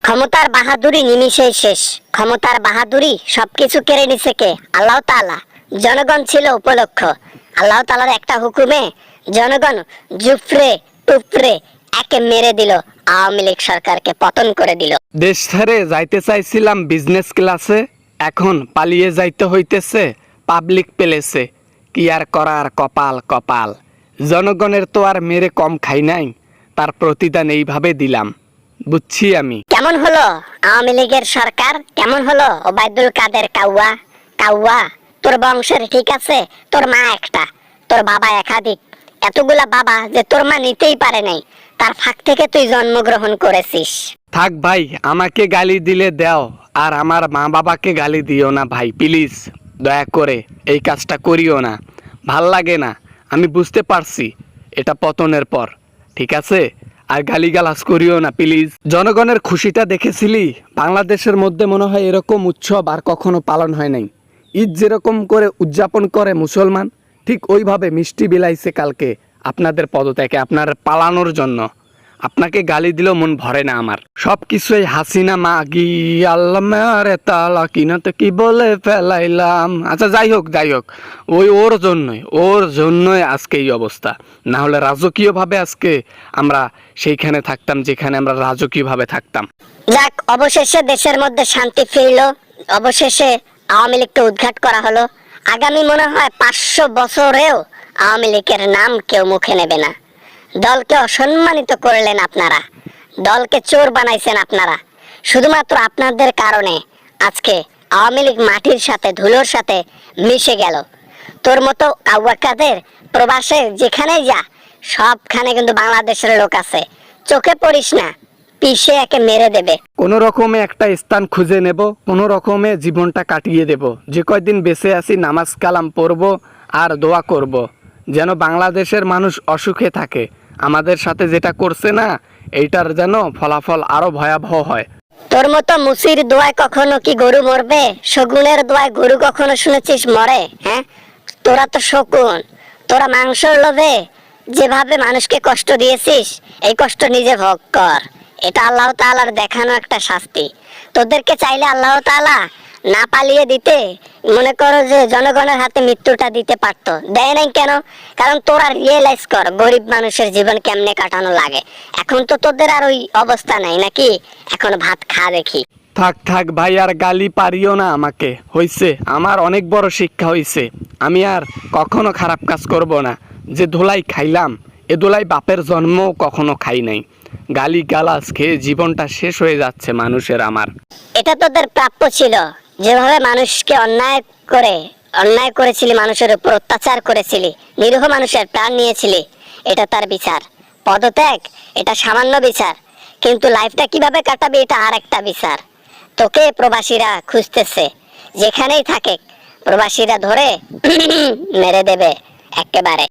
ক্ষমতার বাহাদুরি নিমিষেই শেষ। ক্ষমতার বাহাদুরি সবকিছু কেড়ে নিছে কে? আল্লাহ তাআলা। জনগণ ছিল উপলক্ষ। আল্লাহ তাআলার একটা হুকুমে জনগণ জুফরে টুফরে একে মেরে দিল, আওয়ামী লীগ সরকারকে পতন করে দিল। দেশ ছেড়ে যাইতে চাইছিলাম বিজনেস ক্লাসে, এখন পালিয়ে যাইতে হইতেছে পাবলিক প্লেসে। কি আর করার, কপাল কপাল। জনগণের তো আর মেরে কম খাই নাই, তার প্রতিদান এইভাবে দিলাম। বুঝছি আমি। কেমন হলো আওয়ামী লীগের সরকার? কেমন হলো ওবায়দুল কাদের কাউয়া? কাউয়া, তোর বংশের ঠিক আছে, তোর মা একটা, তোর বাবা একাধিক। এতগুলা বাবা যে তোর মা নিতেই পারে নাই, তার ফাঁক থেকে তুই জন্মগ্রহণ করেছিস। থাক ভাই, আমাকে গালি দিলে দাও, আর আমার মা বাবাকে গালি দিও না ভাই, প্লিজ। দয়া করে এই কাজটা করিও না, ভাল লাগে না। আমি বুঝতে পারছি এটা পতনের পর, ঠিক আছে? আর গালিগালাজ করিও না প্লিজ। জনগণের খুশিটা দেখেছিলি? বাংলাদেশের মধ্যে মনে হয় এরকম উৎসব আর কখনো পালন হয় নাই। ঈদ যেরকম করে উদযাপন করে মুসলমান, ঠিক ওইভাবে মিষ্টি বিলাইছে কালকে আপনাদের পদত্যাগে, আপনার পালানোর জন্য। আপনাকে গালি দিলেও মন ভরে না আমার। সব কিছুই হাসিনা মাগি, আল্লাহ মারে তালা কিনা তো কি বলে ফেলাইলাম। আচ্ছা যাই হোক, ওর জন্যই আজকে এই অবস্থা। না হলে রাজকীয়ভাবে আজকে আমরা সেইখানে থাকতাম যেখানে আমরা রাজকীয়ভাবে থাকতাম। যাক, অবশেষে দেশের মধ্যে শান্তি ফিরল। অবশেষে আওয়ামী লীগকে উৎখাত করা হলো। আগামী মনে হয় 500 বছরেও আওয়ামী লীগের নাম কেউ মুখে নেবে না। দলকে অসম্মানিত করলেন আপনারা, দলকে চোর বানাইছেন আপনারা। শুধুমাত্র আপনাদের কারণে আজকে আওয়ামী লীগ মাটির সাথে ধুলোর সাথে মিশে গেল। তোর মতো কাউয়াকাদের প্রবাসে যেখানেই যা, সবখানে কিন্তু বাংলাদেশের লোক আছে। চোখে পড়িস না, পিষে একে মেরে দেবে। কোনো রকমে একটা স্থান খুঁজে নেব, কোনো রকমে জীবনটা কাটিয়ে দেব। যে কয়দিন বেঁচে আছি নামাজ কালাম পড়ব আর দোয়া করব যেন বাংলাদেশের মানুষ অসুখে থাকে। আমাদের সাথে যেটা করছে না, এইটার যেন ফলাফল আরো ভয়াবহ হয়। তোর মতো মুসির দোয়ায় কখনো কি গরু মরবে? শগুনের দোয়ায় গরু কখনো শুনেছিস মরে? হ্যাঁ, তোরা তো শকুন। তোরা মাংসর লোভে যেভাবে মানুষকে কষ্ট দিয়েছিস, এই কষ্ট নিজে ভোগ কর। এটা আল্লাহ তাআলার দেখানো একটা শাস্তি। তোদেরকে চাইলে আল্লাহ তাআলা না পালিয়ে দিতে, মনে করো যে জনগণের হাতে মৃত্যুটা দিতে পারতো, দেয় নাই কেন? কারণ তোরা রিয়েলাইজ কর গরিব মানুষের জীবন কেমনে কাটানো লাগে। এখন তো তোদের আর ওই অবস্থা নাই নাকি? এখন ভাত খা দেখি। থাক থাক ভাই, আর গালি পারিও না আমাকে। হইছে, আমার অনেক বড় শিক্ষা হইছে। আমি আর কখনো খারাপ কাজ করব না। যে ধোলাই খাইলাম, এ ধোলাই বাপের জন্মও কখনো খাই নাই। গালি গালাজ খেয়ে জীবনটা শেষ হয়ে যাচ্ছে মানুষের আমার। এটা তোদের প্রাপ্য ছিল। যেভাবে মানুষকে অন্যায় করেছিলি, মানুষের উপর অত্যাচার করেছিলি, নিরীহ মানুষের প্রাণ নিয়েছিলি, এটা তার বিচার। পদত্যাগ এটা সামান্য বিচার, কিন্তু লাইফটা কিভাবে কাটাবে এটা আর একটা বিচার। তোকে প্রবাসীরা খুঁজতেছে, যেখানেই থাকে প্রবাসীরা ধরে মেরে দেবে একেবারে।